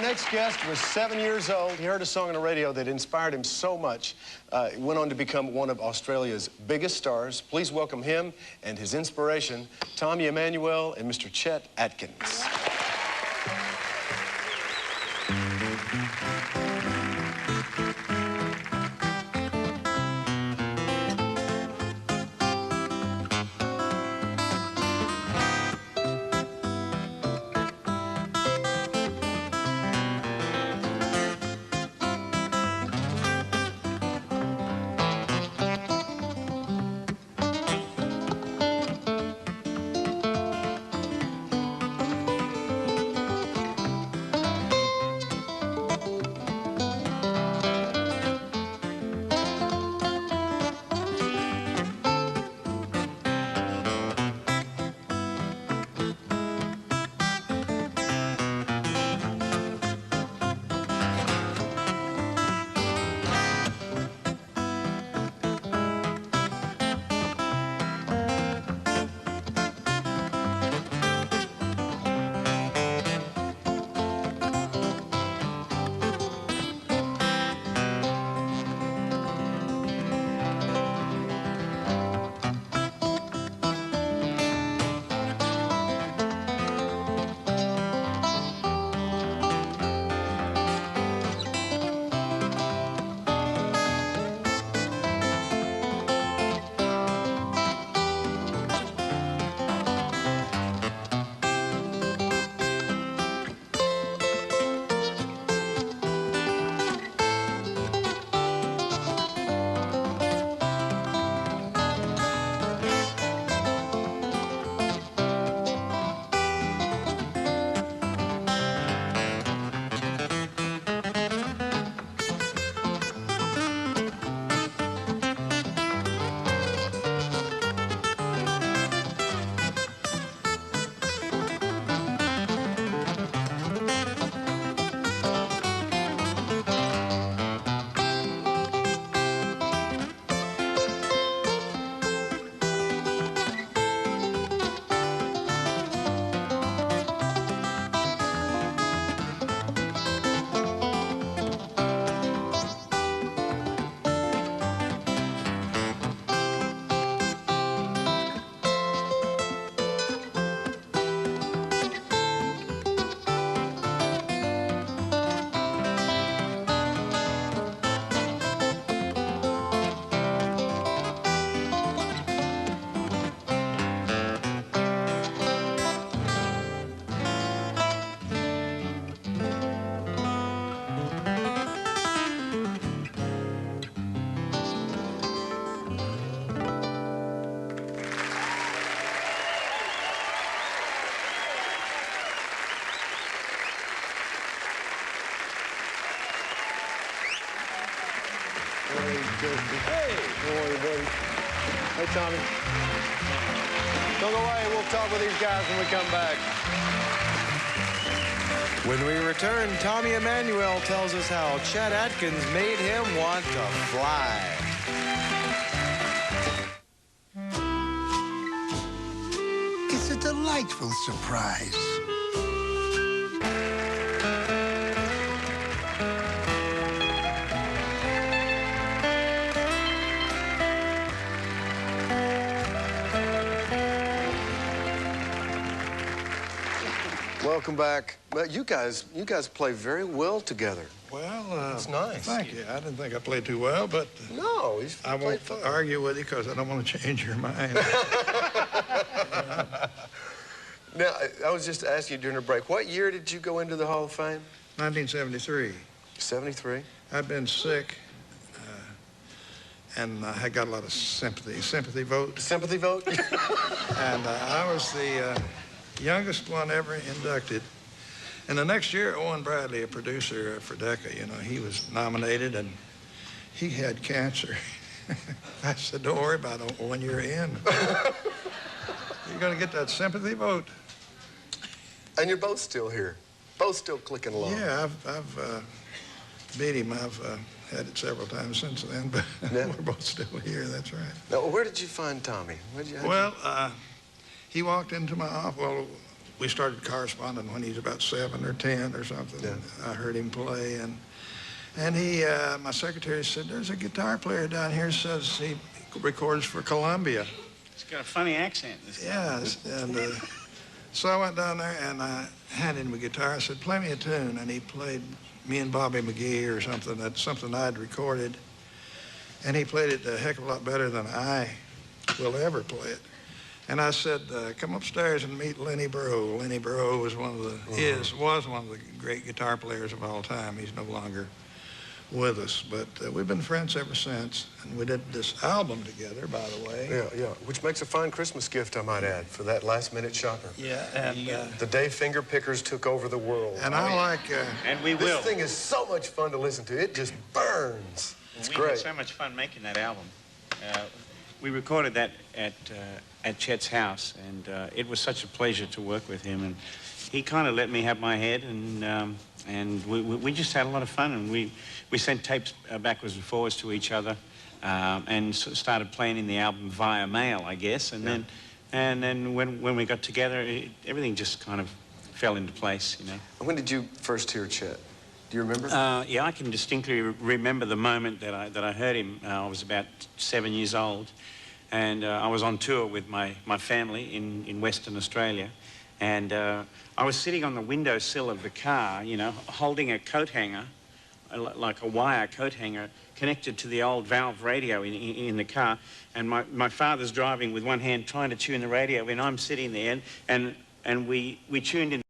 next guest was 7 years old. He heard a song on the radio that inspired him so much. He went on to become one of Australia's biggest stars. Please welcome him and his inspiration, Tommy Emmanuel and Mr. Chet Atkins. Hey, how are you, buddy? Hey, Tommy. Don't go away. We'll talk with these guys when we come back. When we return, Tommy Emmanuel tells us how Chet Atkins made him want to fly. It's a delightful surprise. Welcome back. Well, you guys play very well together. Well, it's nice. Thank you. I didn't think I played too well, but no, I won't argue with you because I don't want to change your mind. Now, I was just asking you during the break, what year did you go into the Hall of Fame? 1973. 73? I've been sick, and I got a lot of sympathy vote. Sympathy vote? And I was the youngest one ever inducted. And the next year, Owen Bradley, a producer for Decca, you know, he was nominated, and he had cancer. I said, don't worry about it when you're in. You're going to get that sympathy vote. And you're both still here. Both still clicking along. Yeah, I've beat him. I've had it several times since then, but yeah. We're both still here, that's right. Now, where did you find Tommy? Well, he walked into my office. Well, we started corresponding when he was about 7 or 10 or something. Yeah. I heard him play, and he, my secretary said, there's a guitar player down here says he records for Columbia. He's got a funny accent. Yes, and so I went down there and I handed him a guitar. I said, play me a tune, and he played Me and Bobby McGee or something. That's something I'd recorded, and he played it a heck of a lot better than I will ever play it. And I said, come upstairs and meet Lenny Breau. Lenny Breau was one of the, was one of the great guitar players of all time. He's no longer with us, but we've been friends ever since. And we did this album together, by the way. Yeah, which makes a fine Christmas gift, I might add, for that last-minute shopper. Yeah, and The day finger pickers took over the world. and I like. And we This will. thing is so much fun to listen to. It just burns. It's We great. had so much fun making that album. We recorded that at Chet's house, and it was such a pleasure to work with him. And he kind of let me have my head, and we just had a lot of fun. And we sent tapes backwards and forwards to each other, and started planning the album via mail, I guess. And then when we got together, everything just kind of fell into place, you know. When did you first hear Chet? Do you remember? Yeah, I can distinctly remember the moment that I heard him. I was about 7 years old, and I was on tour with my family in Western Australia, and I was sitting on the windowsill of the car, you know, holding a coat hanger, like a wire coat hanger, connected to the old valve radio in the car, and my father's driving with one hand trying to tune the radio, and I'm sitting there, and we tuned in